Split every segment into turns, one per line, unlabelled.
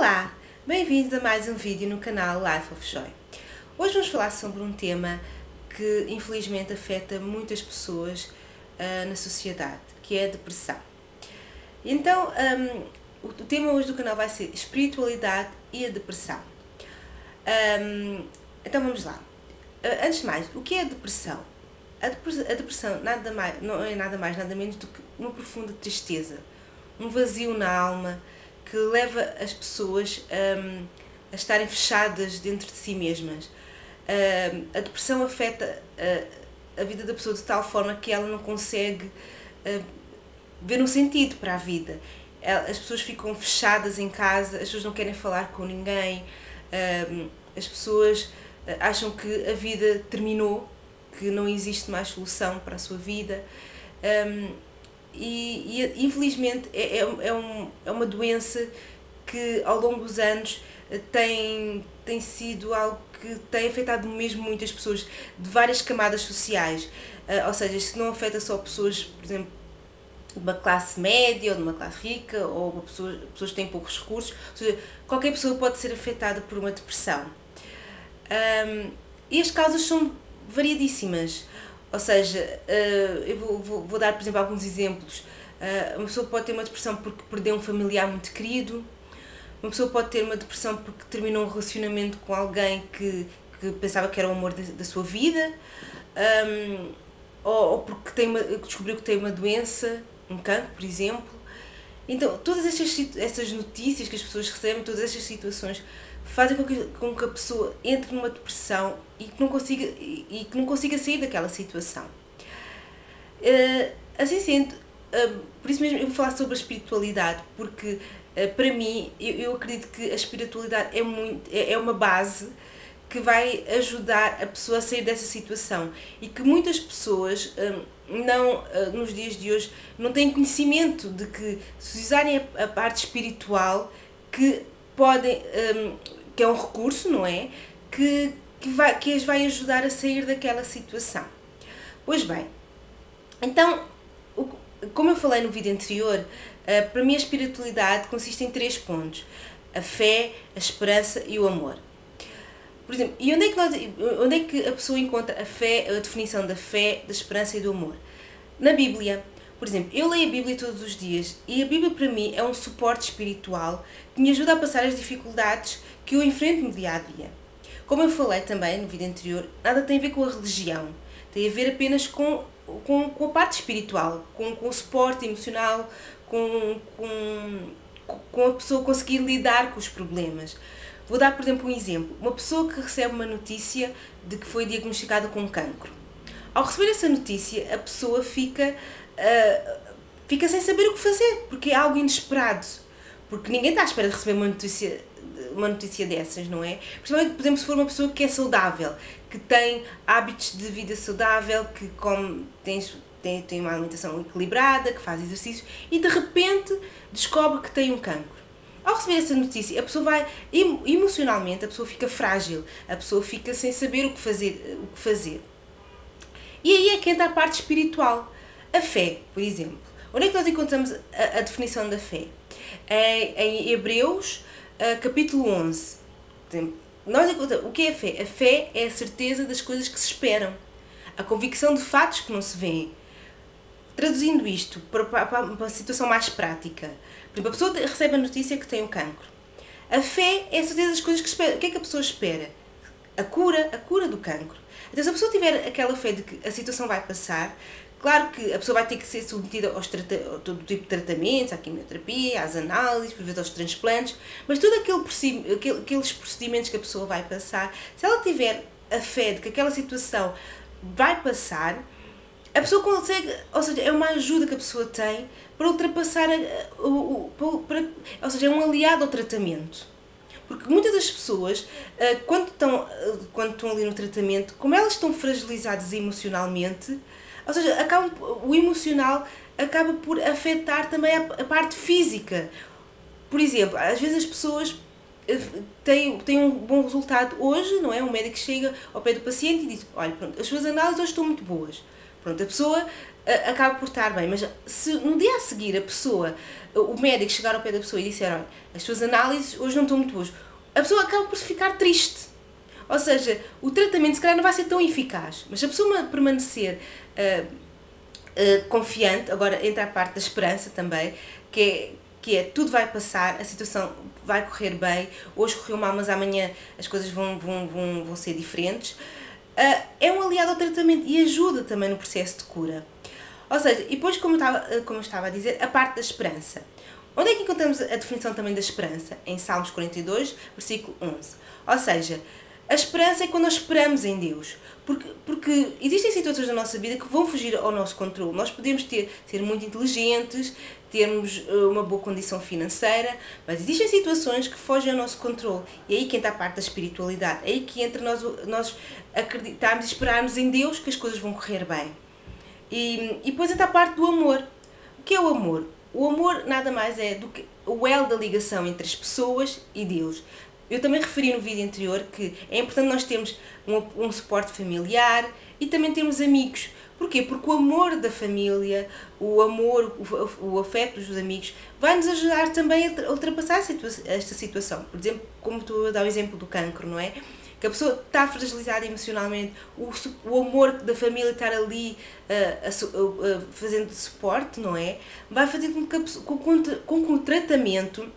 Olá, bem-vindos a mais um vídeo no canal Life of Joy. Hoje vamos falar sobre um tema que infelizmente afeta muitas pessoas na sociedade, que é a depressão. Então, o tema hoje do canal vai ser espiritualidade e a depressão. Então vamos lá. Antes de mais, o que é a depressão? A depressão não é nada mais, nada menos do que uma profunda tristeza, um vazio na alma que leva as pessoas a estarem fechadas dentro de si mesmas. A depressão afeta a vida da pessoa de tal forma que ela não consegue ver um sentido para a vida. As pessoas ficam fechadas em casa, as pessoas não querem falar com ninguém, as pessoas acham que a vida terminou, que não existe mais solução para a sua vida. E infelizmente é uma doença que ao longo dos anos tem sido algo que tem afetado mesmo muitas pessoas de várias camadas sociais, ou seja, isto não afeta só pessoas, por exemplo, de uma classe média ou de uma classe rica ou pessoas que têm poucos recursos, ou seja, qualquer pessoa pode ser afetada por uma depressão. E as causas são variadíssimas. Ou seja, eu vou dar, por exemplo, alguns exemplos. Uma pessoa pode ter uma depressão porque perdeu um familiar muito querido. Uma pessoa pode ter uma depressão porque terminou um relacionamento com alguém que pensava que era o amor da sua vida. Ou porque descobriu que tem uma doença, um cancro, por exemplo. Então, todas estas notícias que as pessoas recebem, todas estas situações, fazem com que a pessoa entre numa depressão e que não consiga sair daquela situação. Assim sendo, por isso mesmo eu vou falar sobre a espiritualidade, porque para mim eu acredito que a espiritualidade é uma base que vai ajudar a pessoa a sair dessa situação e que muitas pessoas nos dias de hoje não têm conhecimento de que, se usarem a parte espiritual, que podem, que é um recurso, não é? Que as vai ajudar a sair daquela situação. Pois bem, então, como eu falei no vídeo anterior, para mim a espiritualidade consiste em 3 pontos: a fé, a esperança e o amor. Por exemplo, e onde é que a pessoa encontra a fé, a definição da fé, da esperança e do amor? Na Bíblia. Por exemplo, eu leio a Bíblia todos os dias e a Bíblia para mim é um suporte espiritual que me ajuda a passar as dificuldades que eu enfrento no dia a dia. Como eu falei também no vídeo anterior, nada tem a ver com a religião, tem a ver apenas com a parte espiritual, com o suporte emocional, com a pessoa conseguir lidar com os problemas. Vou dar, por exemplo, um exemplo. Uma pessoa que recebe uma notícia de que foi diagnosticada com cancro. Ao receber essa notícia, a pessoa fica sem saber o que fazer, porque é algo inesperado. Porque ninguém está à espera de receber uma notícia dessas, não é? Principalmente, por exemplo, se for uma pessoa que é saudável, que tem hábitos de vida saudável, que tem uma alimentação equilibrada, que faz exercício e de repente descobre que tem um cancro. Ao receber essa notícia, a pessoa emocionalmente, a pessoa fica frágil, a pessoa fica sem saber o que fazer. E aí é que entra a parte espiritual. A fé, por exemplo. Onde é que nós encontramos a definição da fé? Em Hebreus, capítulo 11. Nós encontramos, o que é a fé? A fé é a certeza das coisas que se esperam. A convicção de fatos que não se vêem. Traduzindo isto para uma situação mais prática. Por exemplo, a pessoa recebe a notícia que tem um cancro. A fé é a certeza das coisas que espera. O que é que a pessoa espera? A cura do cancro. Então, se a pessoa tiver aquela fé de que a situação vai passar, claro que a pessoa vai ter que ser submetida a todo tipo de tratamentos, à quimioterapia, às análises, por vezes aos transplantes, mas todos aqueles procedimentos que a pessoa vai passar, se ela tiver a fé de que aquela situação vai passar, a pessoa consegue, ou seja, é uma ajuda que a pessoa tem para ultrapassar, ou seja, é um aliado ao tratamento. Porque muitas das pessoas, quando estão ali no tratamento, como elas estão fragilizadas emocionalmente, ou seja, o emocional acaba por afetar também a parte física. Por exemplo, às vezes as pessoas têm um bom resultado hoje, não é? Um médico chega ao pé do paciente e diz: olha, pronto, as suas análises hoje estão muito boas. Pronto, a pessoa acaba por estar bem, mas se no dia a seguir a pessoa, o médico chegar ao pé da pessoa e disser, olha, as suas análises hoje não estão muito boas, a pessoa acaba por ficar triste. Ou seja, o tratamento se calhar não vai ser tão eficaz, mas se a pessoa permanecer confiante, agora entra a parte da esperança também, que é tudo vai passar, a situação vai correr bem, hoje correu mal, mas amanhã as coisas vão ser diferentes, é um aliado ao tratamento e ajuda também no processo de cura. Ou seja, e depois, como eu estava a dizer, a parte da esperança. Onde é que encontramos a definição também da esperança? Em Salmos 42, versículo 11. Ou seja, a esperança é quando nós esperamos em Deus. Porque existem situações da nossa vida que vão fugir ao nosso controle. Nós podemos ser muito inteligentes, termos uma boa condição financeira, mas existem situações que fogem ao nosso controle. E é aí que entra a parte da espiritualidade. É aí que entra nós acreditarmos e esperarmos em Deus que as coisas vão correr bem. E depois entra a parte do amor. O que é o amor? O amor nada mais é do que o elo da ligação entre as pessoas e Deus. Eu também referi no vídeo anterior que é importante nós termos um suporte familiar e também termos amigos. Porquê? Porque o amor da família, o amor, o afeto dos amigos vai nos ajudar também a ultrapassar esta situação. Por exemplo, como estou a dar o exemplo do cancro, não é? Que a pessoa está fragilizada emocionalmente, o amor da família estar ali fazendo suporte, não é? Vai fazer com que o tratamento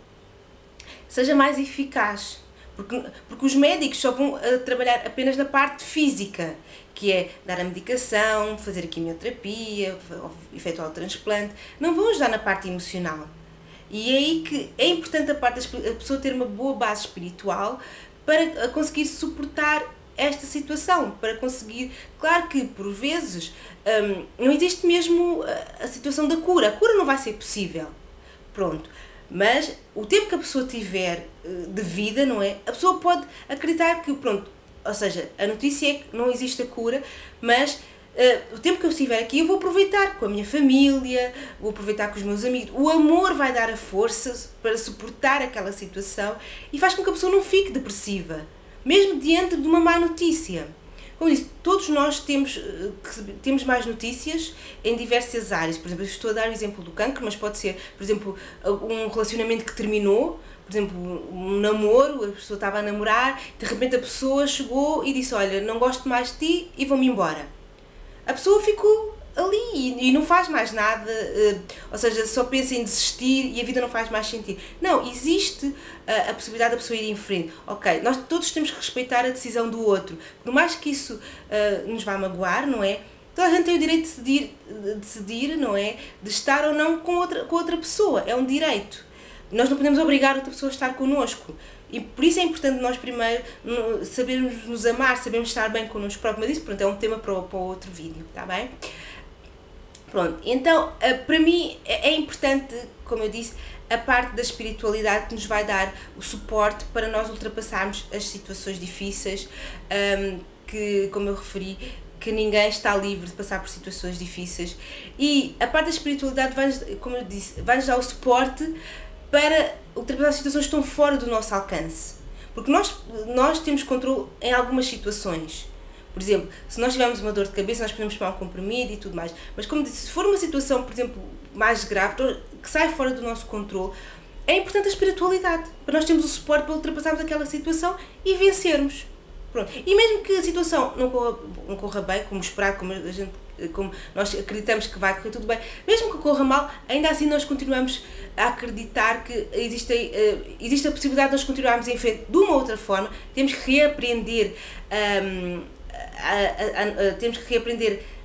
seja mais eficaz. Porque os médicos só vão trabalhar apenas na parte física, que é dar a medicação, fazer a quimioterapia, efetuar o transplante, não vão ajudar na parte emocional. E é aí que é importante a pessoa ter uma boa base espiritual para conseguir suportar esta situação, para conseguir, claro que por vezes não existe mesmo a situação da cura, a cura não vai ser possível, pronto, mas o tempo que a pessoa tiver de vida, não é? A pessoa pode acreditar que, pronto, ou seja, a notícia é que não existe a cura, mas o tempo que eu estiver aqui eu vou aproveitar com a minha família, vou aproveitar com os meus amigos. O amor vai dar a força para suportar aquela situação e faz com que a pessoa não fique depressiva, mesmo diante de uma má notícia. Como disse, todos nós temos mais notícias em diversas áreas. Por exemplo, eu estou a dar o exemplo do cancro, mas pode ser, por exemplo, um relacionamento que terminou, por exemplo, um namoro, a pessoa estava a namorar, de repente a pessoa chegou e disse, olha, não gosto mais de ti e vou-me embora. A pessoa ficou ali e não faz mais nada, ou seja, só pensa em desistir e a vida não faz mais sentido. Não, existe a possibilidade da pessoa ir em frente. Ok, nós todos temos que respeitar a decisão do outro, por mais que isso nos vá magoar, não é? Toda a gente tem o direito de decidir, não é? De estar ou não com outra pessoa, é um direito. Nós não podemos obrigar outra pessoa a estar connosco. E por isso é importante nós primeiro sabermos nos amar, sabermos estar bem connosco próprios. Mas isso, pronto, é um tema para outro vídeo, está bem? Pronto, então, para mim é importante, como eu disse, a parte da espiritualidade que nos vai dar o suporte para nós ultrapassarmos as situações difíceis, que, como eu referi, que ninguém está livre de passar por situações difíceis. E a parte da espiritualidade, como eu disse, vai-nos dar o suporte para ultrapassar situações que estão fora do nosso alcance. Porque nós temos controle em algumas situações. Por exemplo, se nós tivermos uma dor de cabeça, nós podemos tomar um comprimido e tudo mais. Mas como disse, se for uma situação, por exemplo, mais grave, que sai fora do nosso controle, é importante a espiritualidade, para nós termos o suporte para ultrapassarmos aquela situação e vencermos. Pronto. E mesmo que a situação não corra bem, como esperado, como nós acreditamos que vai correr tudo bem, mesmo que corra mal, ainda assim nós continuamos a acreditar que existe a possibilidade de nós continuarmos em frente de uma outra forma. Temos que reaprender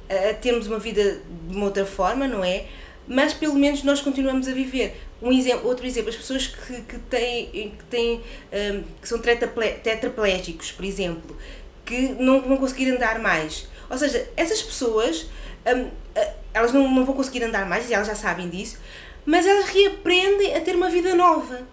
a termos uma vida de uma outra forma, não é? Mas pelo menos nós continuamos a viver. Outro exemplo, as pessoas que são tetraplégicos, por exemplo, que não vão conseguir andar mais. Ou seja, essas pessoas, elas não vão conseguir andar mais, e elas já sabem disso, mas elas reaprendem a ter uma vida nova.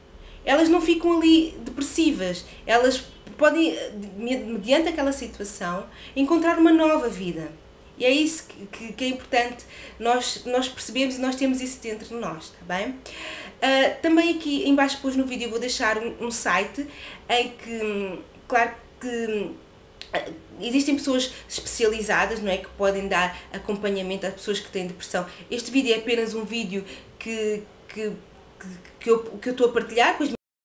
Elas não ficam ali depressivas. Elas podem, mediante aquela situação, encontrar uma nova vida. E é isso que é importante nós percebermos, e nós temos isso dentro de nós, está bem? Também aqui em baixo depois no vídeo eu vou deixar um site em que, claro que Existem pessoas especializadas, não é, que podem dar acompanhamento a pessoas que têm depressão. Este vídeo é apenas um vídeo que eu estou a partilhar com as